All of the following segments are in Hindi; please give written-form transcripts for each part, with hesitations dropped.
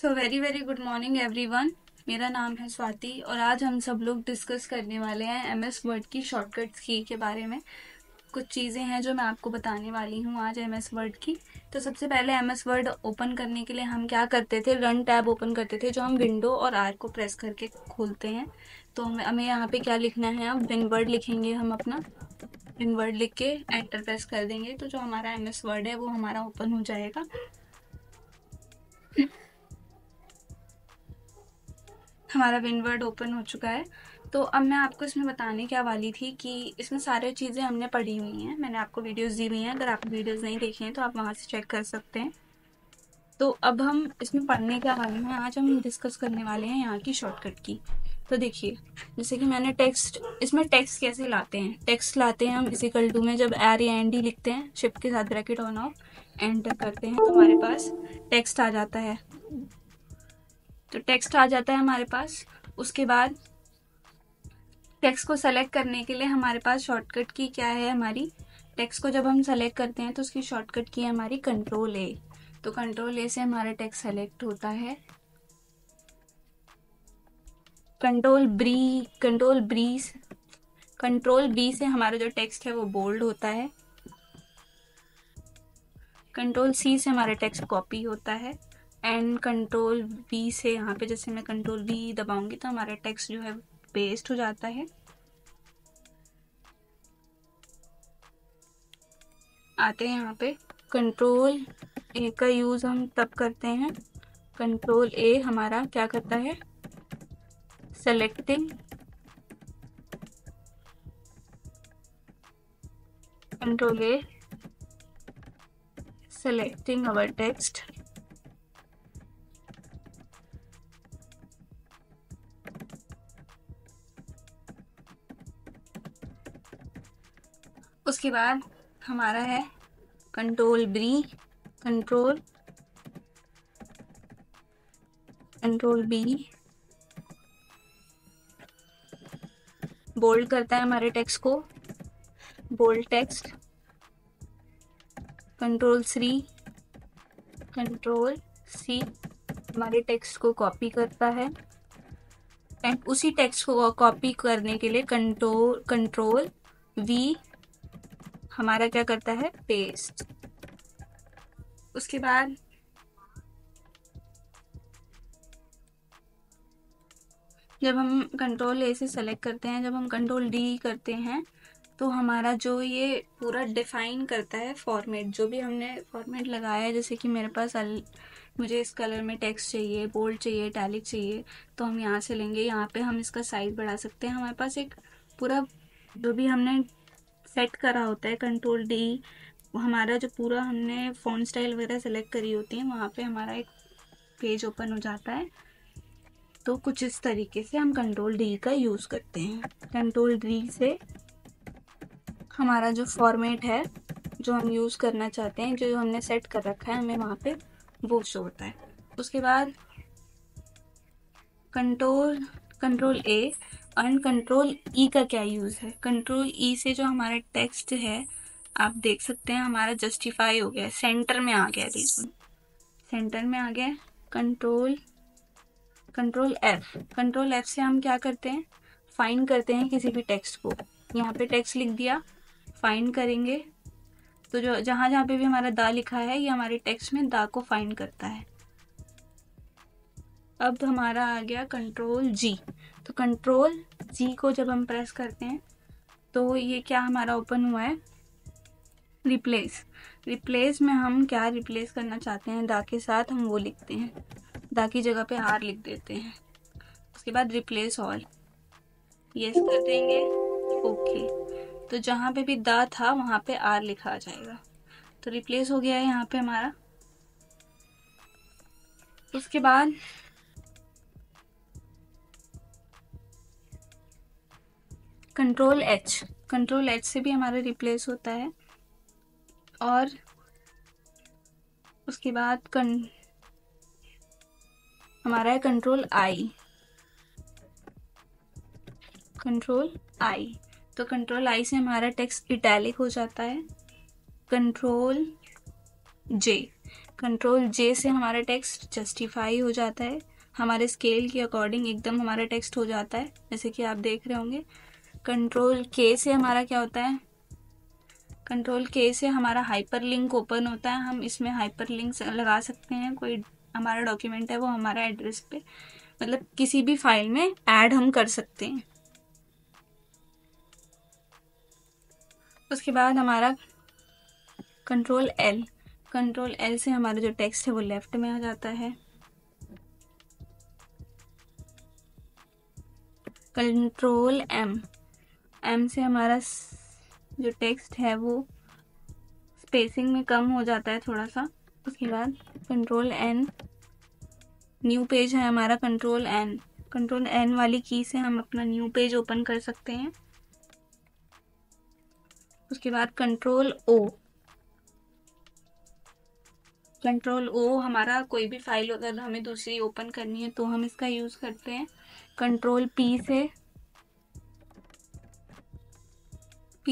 Very very good morning everyone. मेरा नाम है स्वाति और आज हम सब लोग डिस्कस करने वाले हैं एमएस वर्ड की शॉर्टकट्स की के बारे में। कुछ चीज़ें हैं जो मैं आपको बताने वाली हूँ आज एमएस वर्ड की। तो सबसे पहले एमएस वर्ड ओपन करने के लिए हम क्या करते थे, रन टैब ओपन करते थे, जो हम विंडो और आर को प्रेस करके खोलते हैं। तो हमें यहाँ पे क्या लिखना है, अब विन वर्ड लिखेंगे। हम अपना विन वर्ड लिख के एंटर प्रेस कर देंगे तो जो हमारा एमएस वर्ड है वो हमारा ओपन हो जाएगा। हमारा विनवर्ड ओपन हो चुका है। तो अब मैं आपको इसमें बताने क्या वाली थी कि इसमें सारी चीज़ें हमने पढ़ी हुई हैं, मैंने आपको वीडियोस दी हुई हैं। अगर आपने वीडियोस नहीं देखी हैं तो आप वहाँ से चेक कर सकते हैं। तो अब हम इसमें पढ़ने क्या वाले हैं, आज हम डिस्कस करने वाले हैं यहाँ की शॉर्टकट की। तो देखिए, जैसे कि मैंने टेक्स्ट, इसमें टेक्स्ट कैसे लाते हैं, टेक्स्ट लाते हैं हम इक्वल टू में जब आर या एन डी लिखते हैं, शिफ्ट के साथ ब्रैकेट ऑन ऑफ एंटर करते हैं तो हमारे पास टेक्स्ट आ जाता है। तो टेक्स्ट आ जाता है हमारे पास। उसके बाद टेक्स्ट को सेलेक्ट करने के लिए हमारे पास शॉर्टकट की क्या है, हमारी टेक्स्ट को जब हम सेलेक्ट करते हैं तो उसकी शॉर्टकट की है हमारी कंट्रोल ए। तो कंट्रोल ए से हमारा टेक्स्ट सेलेक्ट होता है। कंट्रोल बी से हमारा जो टेक्स्ट है वो बोल्ड होता है। कंट्रोल सी से हमारा टेक्स्ट कॉपी होता है। एंड कंट्रोल वी से यहाँ पे जैसे मैं कंट्रोल वी दबाऊंगी तो हमारा टेक्स्ट जो है पेस्ट हो जाता है। आते हैं यहाँ पे कंट्रोल ए का यूज़ हम तब करते हैं, कंट्रोल ए हमारा क्या करता है, selecting, control A selecting our text. उसके बाद हमारा है control B, control B bold करता है हमारे टेक्स्ट को, बोल्ड टेक्स्ट। कंट्रोल सी हमारे टेक्स्ट को कॉपी करता है। एंड उसी टेक्स्ट को कॉपी करने के लिए कंट्रोल वी हमारा क्या करता है, पेस्ट। उसके बाद जब हम कंट्रोल ए से सेलेक्ट करते हैं, जब हम कंट्रोल डी करते हैं तो हमारा जो ये पूरा डिफाइन करता है फॉर्मेट, जो भी हमने फॉर्मेट लगाया है, जैसे कि मेरे पास मुझे इस कलर में टेक्स्ट चाहिए, बोल्ड चाहिए, इटैलिक चाहिए, तो हम यहाँ से लेंगे। यहाँ पे हम इसका साइज बढ़ा सकते हैं। हमारे पास एक पूरा जो भी हमने सेट करा होता है कंट्रोल डी, हमारा जो पूरा हमने फ़ॉन्ट स्टाइल वगैरह सेलेक्ट करी होती है, वहाँ पे हमारा एक पेज ओपन हो जाता है। तो कुछ इस तरीके से हम कंट्रोल डी का यूज़ करते हैं। कंट्रोल डी से हमारा जो फॉर्मेट है, जो हम यूज़ करना चाहते हैं, जो हमने सेट कर रखा है, हमें वहाँ पे वो शो होता है। उसके बाद कंट्रोल ए एंड कंट्रोल ई का क्या यूज़ है। कंट्रोल ई से जो हमारा टेक्स्ट है, आप देख सकते हैं हमारा जस्टिफाई हो गया, सेंटर में आ गया, देखो सेंटर में आ गया। कंट्रोल एफ से हम क्या करते हैं, फाइंड करते हैं किसी भी टेक्स्ट को। यहाँ पे टेक्स्ट लिख दिया, फाइंड करेंगे तो जो जहाँ जहाँ पे भी हमारा दा लिखा है, ये हमारे टेक्स्ट में दा को फाइंड करता है। अब हमारा आ गया कंट्रोल जी। तो कंट्रोल जी को जब हम प्रेस करते हैं तो ये क्या हमारा ओपन हुआ है, रिप्लेस में हम क्या रिप्लेस करना चाहते हैं दा के साथ, हम वो लिखते हैं, दा की जगह पे आर लिख देते हैं। उसके बाद रिप्लेस ऑल, यस कर देंगे, ओके। तो जहाँ पे भी दा था वहाँ पे आर लिखा आ जाएगा। तो रिप्लेस हो गया है यहाँ पे हमारा। उसके बाद कंट्रोल एच से भी हमारा रिप्लेस होता है। और उसके बाद हमारा है कंट्रोल आई। तो कंट्रोल आई से हमारा टेक्स्ट इटैलिक हो जाता है। कंट्रोल कंट्रोल जे से हमारा टेक्स्ट जस्टिफाई हो जाता है, हमारे स्केल के अकॉर्डिंग एकदम हमारा टेक्स्ट हो जाता है, जैसे कि आप देख रहे होंगे। कंट्रोल के से हमारा क्या होता है, कंट्रोल के से हमारा हाइपर लिंक ओपन होता है। हम इसमें हाइपर लिंक लगा सकते हैं, कोई हमारा डॉक्यूमेंट है वो हमारा एड्रेस पे मतलब किसी भी फाइल में ऐड हम कर सकते हैं। उसके बाद हमारा कंट्रोल एल से हमारा जो टेक्स्ट है वो लेफ्ट में आ जाता है। कंट्रोल एम से हमारा जो टेक्स्ट है वो स्पेसिंग में कम हो जाता है थोड़ा सा। उसके बाद कंट्रोल एन, न्यू पेज है हमारा। कंट्रोल एन वाली की से हम अपना न्यू पेज ओपन कर सकते हैं। उसके बाद कंट्रोल ओ हमारा कोई भी फाइल अगर हमें दूसरी ओपन करनी है तो हम इसका यूज़ करते हैं। कंट्रोल पी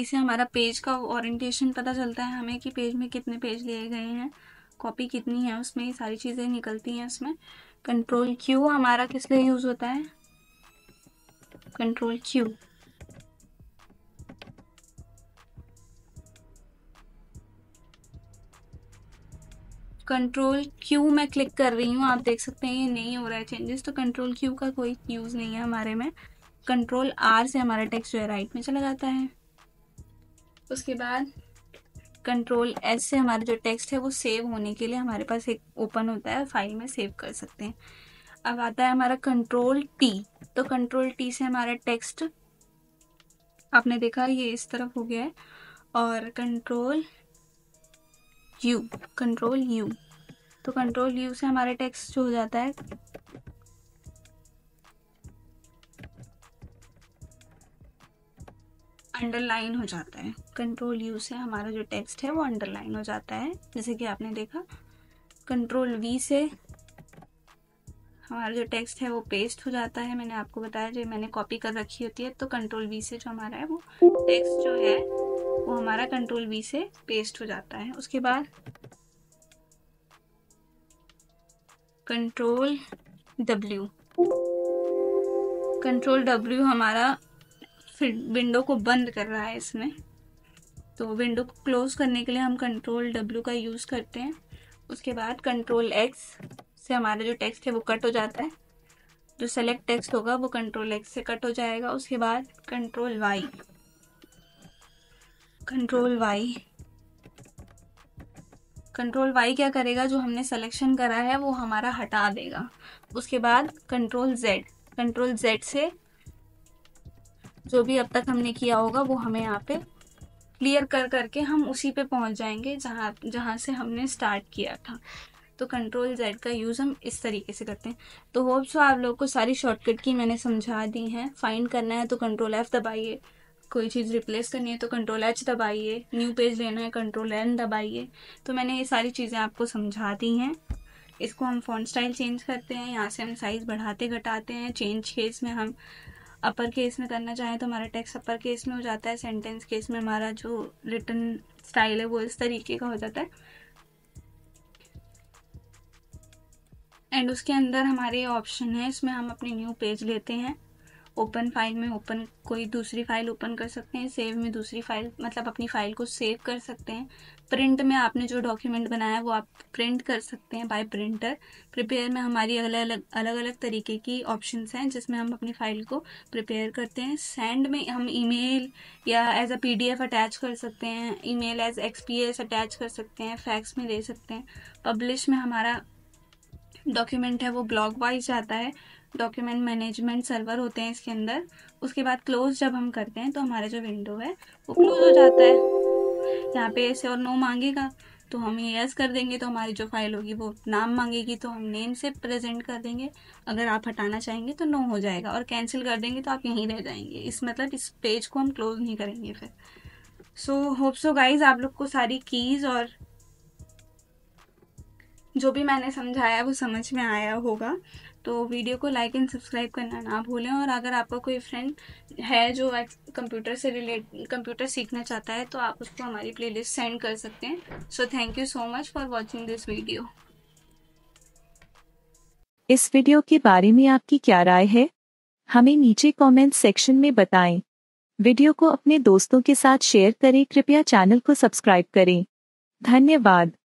से हमारा पेज का ओरिएंटेशन पता चलता है हमें कि पेज में कितने पेज लिए गए हैं, कॉपी कितनी है उसमें, ये सारी चीज़ें निकलती हैं उसमें। कंट्रोल क्यू हमारा किस लिए यूज़ होता है, कंट्रोल क्यू मैं क्लिक कर रही हूँ, आप देख सकते हैं ये नहीं हो रहा है चेंजेस, तो कंट्रोल क्यू का कोई यूज़ नहीं है हमारे में। कंट्रोल आर से हमारा टेक्स्ट जो है राइट में चला जाता है। उसके बाद कंट्रोल एस से हमारा जो टेक्स्ट है वो सेव होने के लिए हमारे पास एक ओपन होता है, फाइल में सेव कर सकते हैं। अब आता है हमारा कंट्रोल टी, तो कंट्रोल टी से हमारा टेक्स्ट आपने देखा ये इस तरफ हो गया है। और कंट्रोल यू तो कंट्रोल यू से हमारा टेक्स्ट जो हो जाता है अंडरलाइन हो जाता है। कंट्रोल यू से हमारा जो टेक्स्ट है वो अंडरलाइन हो जाता है, जैसे कि आपने देखा। कंट्रोल वी से हमारा जो टेक्स्ट है वो पेस्ट हो जाता है। मैंने आपको बताया जो मैंने कॉपी कर रखी होती है, तो कंट्रोल वी से जो हमारा है वो टेक्स्ट जो है वो हमारा कंट्रोल वी से पेस्ट हो जाता है। उसके बाद कंट्रोल डब्ल्यू हमारा फिर विंडो को बंद कर रहा है इसमें, तो विंडो को क्लोज करने के लिए हम कंट्रोल डब्ल्यू का यूज़ करते हैं। उसके बाद कंट्रोल एक्स से हमारा जो टेक्स्ट है वो कट हो जाता है, जो सेलेक्ट टेक्स्ट होगा वो कंट्रोल एक्स से कट हो जाएगा। उसके बाद कंट्रोल वाई क्या करेगा, जो हमने सिलेक्शन करा है वो हमारा हटा देगा। उसके बाद कंट्रोल जेड से जो भी अब तक हमने किया होगा वो हमें यहाँ पे क्लियर करके हम उसी पे पहुँच जाएंगे जहाँ से हमने स्टार्ट किया था। तो कंट्रोल जेड का यूज़ हम इस तरीके से करते हैं। तो होप सो आप लोग को सारी शॉर्टकट की मैंने समझा दी हैं। फाइंड करना है तो कंट्रोल एफ दबाइए, कोई चीज़ रिप्लेस करनी है तो कंट्रोल एच दबाइए, न्यू पेज लेना है कंट्रोल एन दबाइए। तो मैंने ये सारी चीज़ें आपको समझा दी हैं। इसको हम फॉन्ट स्टाइल चेंज करते हैं, यहाँ से हम साइज़ बढ़ाते घटाते हैं। चेंज केस में हम अपर केस में करना चाहें तो हमारा टेक्स्ट अपर केस में हो जाता है। सेंटेंस केस में हमारा जो रिटन स्टाइल है वो इस तरीके का हो जाता है। एंड उसके अंदर हमारे ऑप्शन है, इसमें हम अपनी न्यू पेज लेते हैं। ओपन फाइल में कोई दूसरी फाइल ओपन कर सकते हैं। सेव में दूसरी फाइल मतलब अपनी फाइल को सेव कर सकते हैं। प्रिंट में आपने जो डॉक्यूमेंट बनाया है वो आप प्रिंट कर सकते हैं बाय प्रिंटर। प्रिपेयर में हमारी अलग अलग तरीके की ऑप्शंस हैं जिसमें हम अपनी फाइल को प्रिपेयर करते हैं। सेंड में हम ईमेल या एज अ PDF अटैच कर सकते हैं, ईमेल एज XPS अटैच कर सकते हैं, फैक्स में दे सकते हैं। पब्लिश में हमारा डॉक्यूमेंट है वो ब्लॉक वाइज जाता है। डॉक्यूमेंट मैनेजमेंट सर्वर होते हैं इसके अंदर। उसके बाद क्लोज जब हम करते हैं तो हमारा जो विंडो है वो क्लोज हो जाता है। यहाँ पे येस और नो मांगेगा तो हम यस कर देंगे, तो हमारी जो फाइल होगी वो नाम मांगेगी तो हम नेम से प्रेजेंट कर देंगे। अगर आप हटाना चाहेंगे तो नो हो जाएगा, और कैंसिल कर देंगे तो आप यहीं रह जाएंगे। इस पेज को हम क्लोज नहीं करेंगे फिर। सो होप सो गाइज आप लोग को सारी कीज और जो भी मैंने समझाया वो समझ में आया होगा। तो वीडियो को लाइक एंड सब्सक्राइब करना ना भूलें। और अगर आपका कोई फ्रेंड है जो कंप्यूटर सीखना चाहता है तो आप उसको हमारी प्लेलिस्ट सेंड कर सकते हैं। So thank you so much for watching this video. इस वीडियो के बारे में आपकी क्या राय है? हमें नीचे कमेंट सेक्शन में बताएं। वीडियो को अपने दोस्तों के साथ शेयर करें। कृपया चैनल को सब्सक्राइब करें। धन्यवाद।